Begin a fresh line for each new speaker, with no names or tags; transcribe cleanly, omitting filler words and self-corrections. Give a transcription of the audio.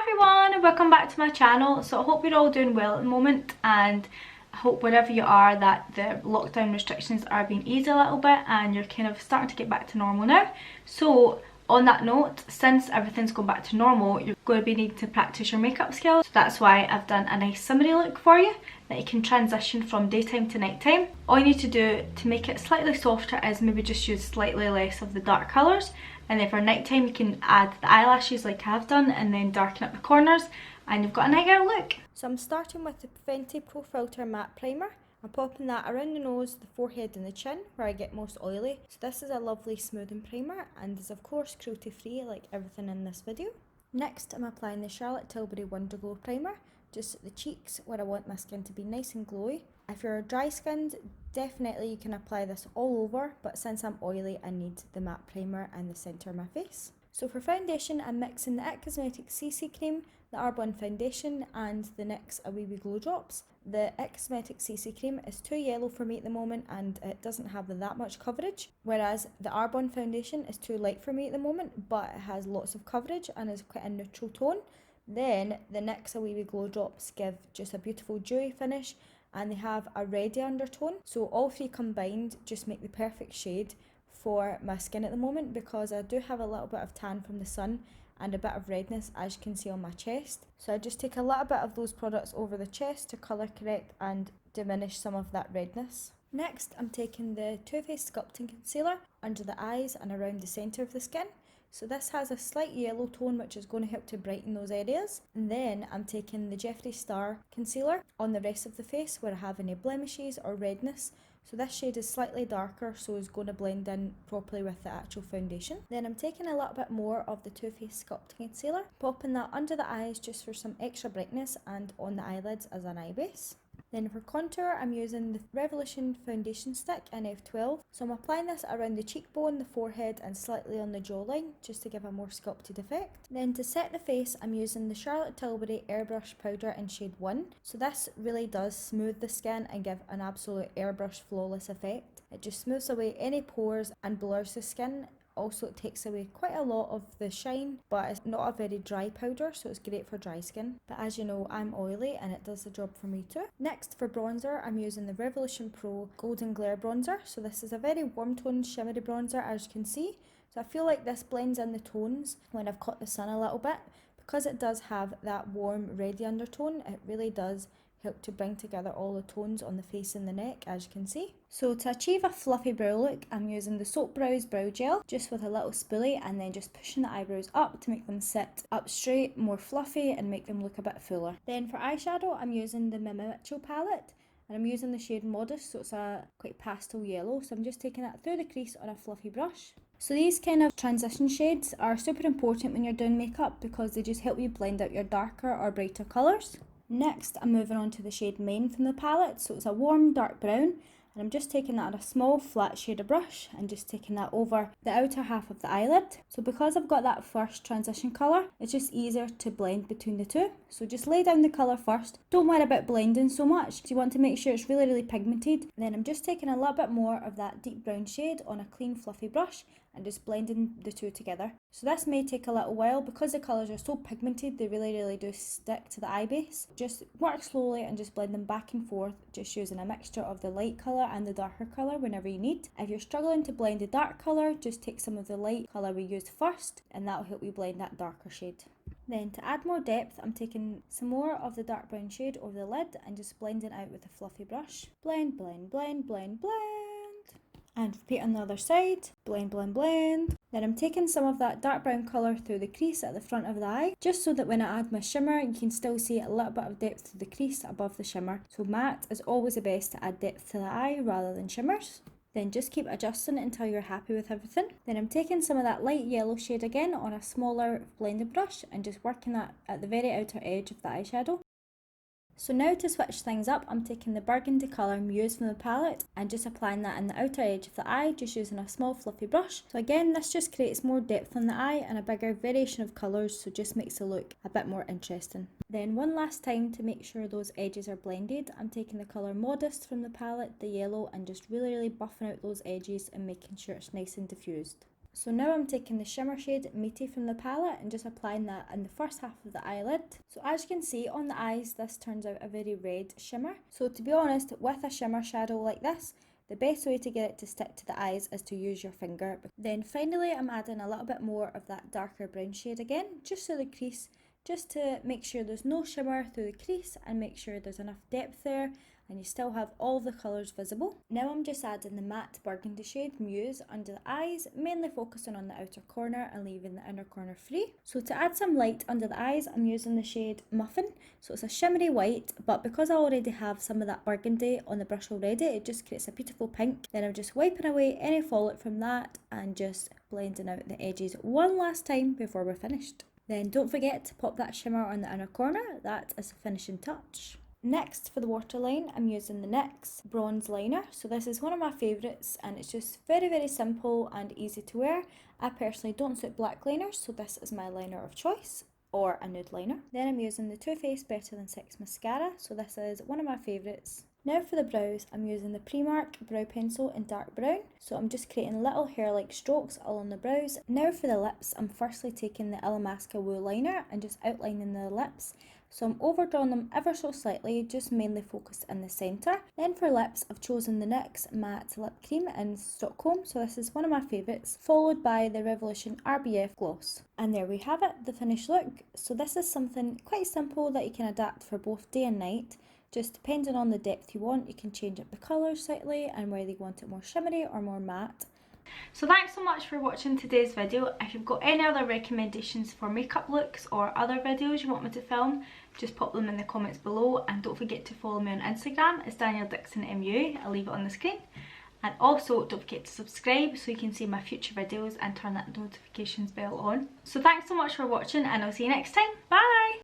everyone, welcome back to my channel. So I hope you're all doing well at the moment, and I hope wherever you are that the lockdown restrictions are being eased a little bit and you're kind of starting to get back to normal now. So on that note, since everything's going back to normal, you're going to be needing to practice your makeup skills. So that's why I've done a nice summery look for you that you can transition from daytime to nighttime. All you need to do to make it slightly softer is maybe just use slightly less of the dark colours, and then for nighttime you can add the eyelashes like I have done and then darken up the corners and you've got a night girl look. So I'm starting with the Fenty Pro Filter Matte Primer. I'm popping that around the nose, the forehead and the chin where I get most oily. So this is a lovely smoothing primer and is of course cruelty free like everything in this video. Next I'm applying the Charlotte Tilbury Wonder Glow Primer just at the cheeks where I want my skin to be nice and glowy. If you're dry skinned, definitely you can apply this all over, but since I'm oily I need the matte primer in the centre of my face. So for foundation I'm mixing the It Cosmetics CC Cream, the Arbonne foundation and the NYX A Wee Wee Glow Drops. The It Cosmetics CC Cream is too yellow for me at the moment and it doesn't have that much coverage, whereas the Arbonne foundation is too light for me at the moment but it has lots of coverage and is quite a neutral tone. Then the NYX A Wee Wee Glow Drops give just a beautiful dewy finish and they have a reddy undertone, so all three combined just make the perfect shade for my skin at the moment because I do have a little bit of tan from the sun and a bit of redness as you can see on my chest. So I just take a little bit of those products over the chest to colour correct and diminish some of that redness. Next I'm taking the Too Faced Sculpting Concealer under the eyes and around the centre of the skin. So this has a slight yellow tone which is going to help to brighten those areas. And then I'm taking the Jeffree Star concealer on the rest of the face where I have any blemishes or redness. So this shade is slightly darker, so it's going to blend in properly with the actual foundation. Then I'm taking a little bit more of the Too Faced Sculpting Concealer, popping that under the eyes just for some extra brightness and on the eyelids as an eye base. Then for contour, I'm using the Revolution Foundation Stick in F12. So I'm applying this around the cheekbone, the forehead and slightly on the jawline just to give a more sculpted effect. Then to set the face, I'm using the Charlotte Tilbury Airbrush Powder in shade 1. So this really does smooth the skin and give an absolute airbrush flawless effect. It just smooths away any pores and blurs the skin. Also it takes away quite a lot of the shine, but it's not a very dry powder, so it's great for dry skin. But as you know, I'm oily and it does the job for me too. Next for bronzer, I'm using the Revolution Pro Golden Glare Bronzer. So this is a very warm toned shimmery bronzer as you can see. So I feel like this blends in the tones when I've caught the sun a little bit. Because it does have that warm reddy undertone, it really does help to bring together all the tones on the face and the neck as you can see. So to achieve a fluffy brow look, I'm using the Soap Brows Brow Gel just with a little spoolie and then just pushing the eyebrows up to make them sit up straight, more fluffy and make them look a bit fuller. Then for eyeshadow, I'm using the MMMitchell palette and I'm using the shade Modest, so it's a quite pastel yellow, so I'm just taking that through the crease on a fluffy brush. So these kind of transition shades are super important when you're doing makeup because they just help you blend out your darker or brighter colours. Next, I'm moving on to the shade Main from the palette, so it's a warm dark brown, and I'm just taking that on a small flat shader brush and just taking that over the outer half of the eyelid. So because I've got that first transition colour, it's just easier to blend between the two. So just lay down the colour first, don't worry about blending so much, you want to make sure it's really pigmented. And then I'm just taking a little bit more of that deep brown shade on a clean fluffy brush and just blending the two together. So this may take a little while because the colours are so pigmented, they really do stick to the eye base. Just work slowly and just blend them back and forth, just using a mixture of the light colour and the darker colour whenever you need. If you're struggling to blend the dark colour, just take some of the light colour we used first and that'll help you blend that darker shade. Then to add more depth, I'm taking some more of the dark brown shade over the lid and just blending out with a fluffy brush. Blend. And repeat on the other side, blend. Then I'm taking some of that dark brown colour through the crease at the front of the eye, just so that when I add my shimmer, you can still see a little bit of depth to the crease above the shimmer. So matte is always the best to add depth to the eye rather than shimmers. Then just keep adjusting it until you're happy with everything. Then I'm taking some of that light yellow shade again on a smaller blending brush and just working that at the very outer edge of the eyeshadow. So now to switch things up, I'm taking the burgundy colour Muse from the palette and just applying that in the outer edge of the eye, just using a small fluffy brush. So again, this just creates more depth on the eye and a bigger variation of colours, so just makes the look a bit more interesting. Then one last time to make sure those edges are blended, I'm taking the colour Modest from the palette, the yellow, and just really buffing out those edges and making sure it's nice and diffused.
So now I'm taking the shimmer shade Meaty from the palette and just applying that in the first half of the eyelid. So as you can see on the eyes, this turns out a very red shimmer. So to be honest, with a shimmer shadow like this, the best way to get it to stick to the eyes is to use your finger. Then finally I'm adding a little bit more of that darker brown shade again, just so the crease, just to make sure there's no shimmer through the crease and make sure there's enough depth there and you still have all the colours visible. Now I'm just adding the matte burgundy shade Muse under the eyes, mainly focusing on the outer corner and leaving the inner corner free. So to add some light under the eyes, I'm using the shade Muffin. So it's a shimmery white, but because I already have some of that burgundy on the brush already, it just creates a beautiful pink. Then I'm just wiping away any fallout from that and just blending out the edges one last time before we're finished. Then don't forget to pop that shimmer on the inner corner, that is the finishing touch. Next, for the waterline, I'm using the NYX bronze liner. So this is one of my favourites and it's just very simple and easy to wear. I personally don't suit black liners, so this is my liner of choice, or a nude liner. Then I'm using the Too Faced Better Than Sex mascara, so this is one of my favourites. Now for the brows, I'm using the Primark brow pencil in dark brown. So I'm just creating little hair-like strokes along the brows. Now for the lips, I'm firstly taking the Illamasqua wool liner and just outlining the lips. So I'm overdrawing them ever so slightly, just mainly focused in the centre. Then for lips, I've chosen the NYX matte lip cream in Stockholm. So this is one of my favourites, followed by the Revolution RBF gloss. And there we have it, the finished look. So this is something quite simple that you can adapt for both day and night. Just depending on the depth you want, you can change up the colour slightly and whether you want it more shimmery or more matte.
So thanks so much for watching today's video. If you've got any other recommendations for makeup looks or other videos you want me to film, just pop them in the comments below, and don't forget to follow me on Instagram. It's Danielle Dickson MU, I'll leave it on the screen. And also don't forget to subscribe so you can see my future videos and turn that notifications bell on. So thanks so much for watching and I'll see you next time. Bye!